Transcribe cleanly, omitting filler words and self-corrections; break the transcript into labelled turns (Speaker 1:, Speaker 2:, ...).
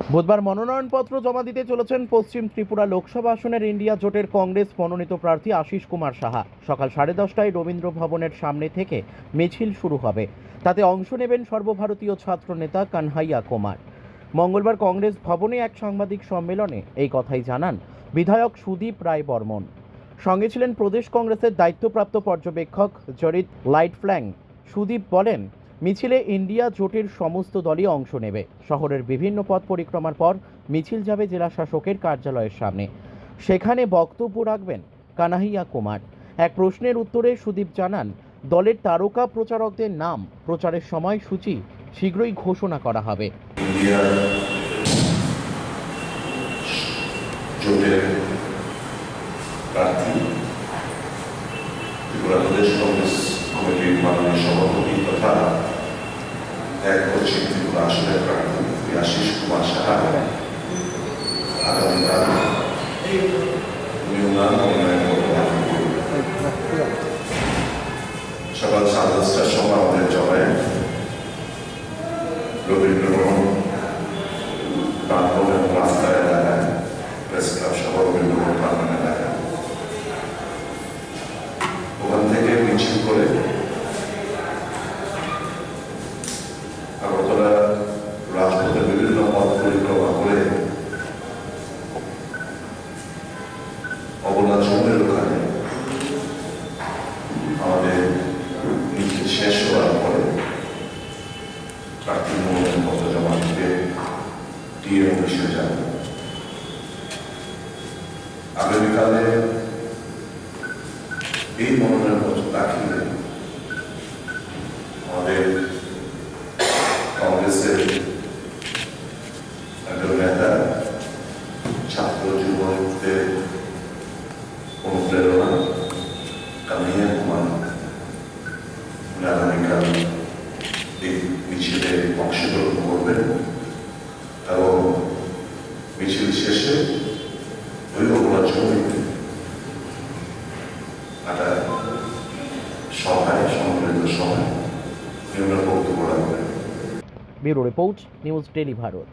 Speaker 1: বুধবার মনোনয়নপত্র জমা দিতে চলেছেন পশ্চিম ত্রিপুরা লোকসভা আসনের ইন্ডিয়া জোটের কংগ্রেস মনোনীত প্রার্থী আশিস কুমার সাহা। সকাল 10:30টায় রবীন্দ্র ভবনের সামনে থেকে মিছিল শুরু হবে। তাতে অংশ নেবেন সর্বভারতীয় ছাত্র নেতা কানহাইয়া কুমার। মঙ্গলবার কংগ্রেস ভবনে এক সাংবাদিক সম্মেলনে এই কথাই জানান বিধায়ক সুদীপ রায় বর্মন। সঙ্গে ছিলেন প্রদেশ কংগ্রেসের দায়িত্বপ্রাপ্ত পর্যবেক্ষক জরিত লাইটফ্ল্যাং। সুদীপ বলেন, মিছিলে ইন্ডিয়া জোটের সমস্ত দলই অংশ নেবে। শহরের বিভিন্ন পথ পরিক্রমার পর মিছিল যাবে জেলা শাসকের কার্যালয়ের সামনে। সেখানে বক্তব্য রাখবেন কানাহিয়া কুমার। এক প্রশ্নের উত্তরে সুদীপ জানান, দলের তারকা প্রচারকদের নাম প্রচারের সময়সূচি শীঘ্রই ঘোষণা করা হবে।
Speaker 2: ইন্ডিয়া জোটের প্রার্থী ত্রিপুরা প্রদেশ কংগ্রেস কমিটির মাননীয় সভাপতি তথা এক পশ্চিম ত্রিপুরা আসনের প্রার্থী আশিস কুমার সাহা আগামীকাল সকাল 10:30টার সময় আমাদের জমায় রবীন্দ্র ভবন প্রাঙ্গণ এবং রাস্তার এলাকায় প্রেস ক্লাব সহ রবীন্দ্র ভবন প্রাঙ্গণ এলাকায় ওখান থেকে মিছিল করে আগরতলা রাজপথের বিভিন্ন পথ পরিক্রমা করে অবলাচন্দ্রের ওখানে আমাদের মিছিল শেষ হওয়ার পরে প্রার্থী মনোনয়নপত্র জমা দিতে ডিএম অফিসে যান। আগামীকালে এই মনোনয়নপত্র দাখিলে আমাদের কংগ্রেসের একজন নেতা ছাত্র যুবকদের অনুপ্রেরণা কানাইয়া কুমার আগামীকাল এই মিছিলে অংশগ্রহণ করবেন এবং মিছিল শেষে ওই অপরাধ জমিতে একটা সভায় সম্মিলিত সভায় বিভিন্ন বক্তব্য রাখবেন।
Speaker 1: Bureau report, news daily Bharat.